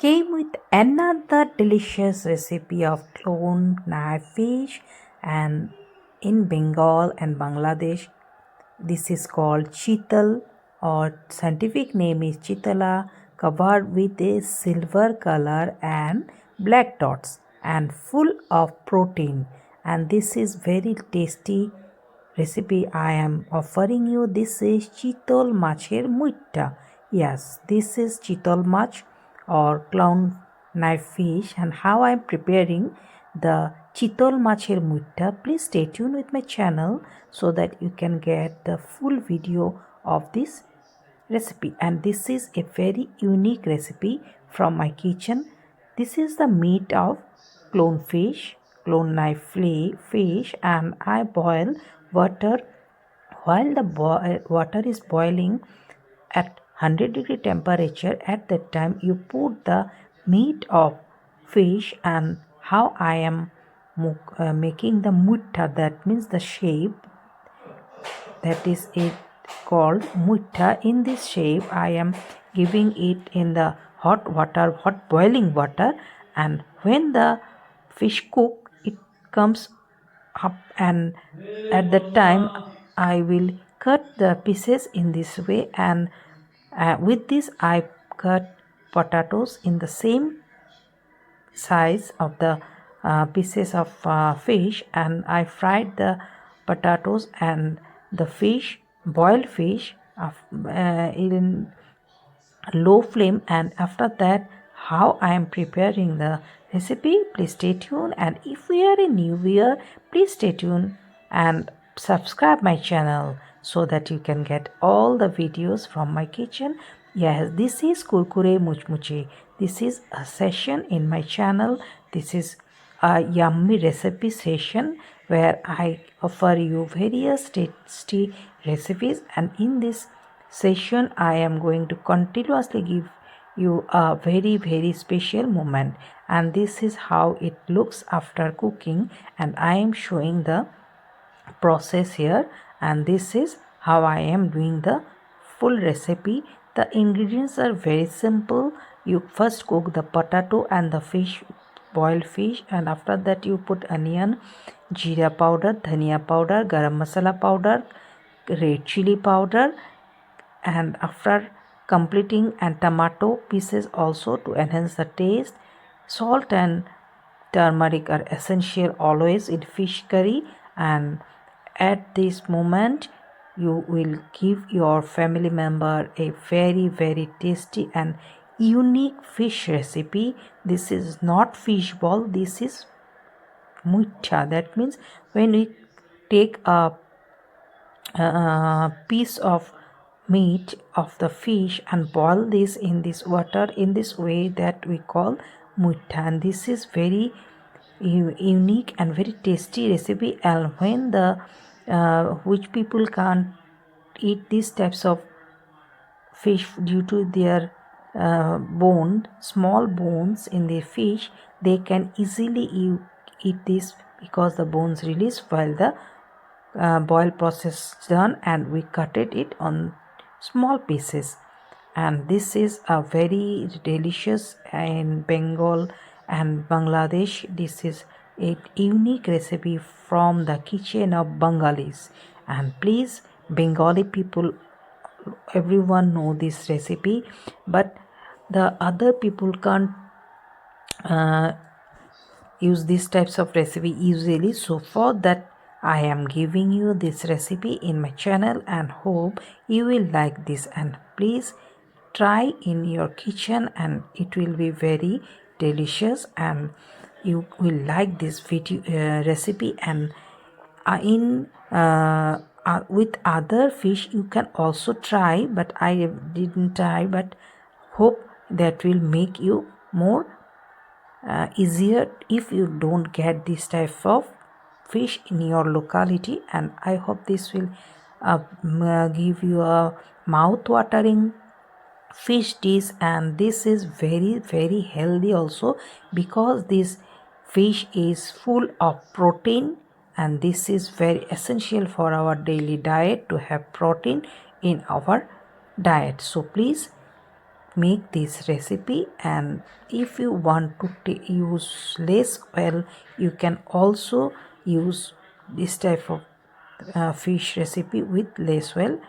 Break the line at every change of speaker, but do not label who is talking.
came with another delicious recipe of clone knifefish, and in Bengal and Bangladesh this is called Chital, or scientific name is Chitala, covered with a silver color and black dots and full of protein. And this is very tasty recipe I am offering you. This is Chitol Macher Moitha. Yes, this is Chitol Mach or clown knife fish, and how I am preparing the Chitol Macher Moitha. Please stay tuned with my channel so that you can get the full video of this recipe. And this is a very unique recipe from my kitchen. This is the meat of clone fish, clone knife fish, and I boil water. While the water is boiling at 100-degree temperature, at that time you put the meat of fish. And how I am making the mutta, that means the shape, that is it called mutta. In this shape I am giving it in the hot boiling water, and when the fish cook it comes up, and at that time I will cut the pieces in this way. And with this I cut potatoes in the same size of the pieces of fish, and I fried the potatoes and the fish, boiled fish, in low flame. And after that, how I am preparing the recipe, please stay tuned. And if we are a new viewer, please stay tuned and subscribe my channel so that you can get all the videos from my kitchen. Yes, this is Kurkure Muchmuchi. This is a session in my channel. This is a yummy recipe session where I offer you various tasty recipes, and in this session I am going to continuously give you a very special moment. And this is how it looks after cooking, and I am showing the process here. And this is how I am doing the full recipe. The ingredients are very simple. You first cook the potato and the fish, boiled fish, and after that you put onion, jeera powder, dhania powder, garam masala powder, red chili powder, and after completing, and tomato pieces also to enhance the taste. Salt and turmeric are essential always in fish curry, and at this moment you will give your family member a very tasty and unique fish recipe. This is not fish ball, this is mucha. That means when we take a piece of meat of the fish and boil this in this water in this way, that we call muitha. And this is very unique and very tasty recipe. And when the which people can't eat these types of fish due to their small bones in the fish, they can easily eat this because the bones release while the boil process done, and we cutted it on small pieces. And this is a very delicious in Bengal and Bangladesh. This is a unique recipe from the kitchen of Bengalis. And please, Bengali people, everyone know this recipe, but the other people can't use these types of recipe easily. So for that I am giving you this recipe in my channel, and hope you will like this. And please try in your kitchen, and it will be very delicious, and you will like this video recipe. And in with other fish you can also try, but I didn't try, but hope that will make you more easier if you don't get this type of fish in your locality. And I hope this will give you a mouth watering fish dish. And this is very healthy also, because this fish is full of protein, and this is very essential for our daily diet to have protein in our diet. So please make this recipe. And if you want to use less oil, you can also use this type of fish recipe with less oil.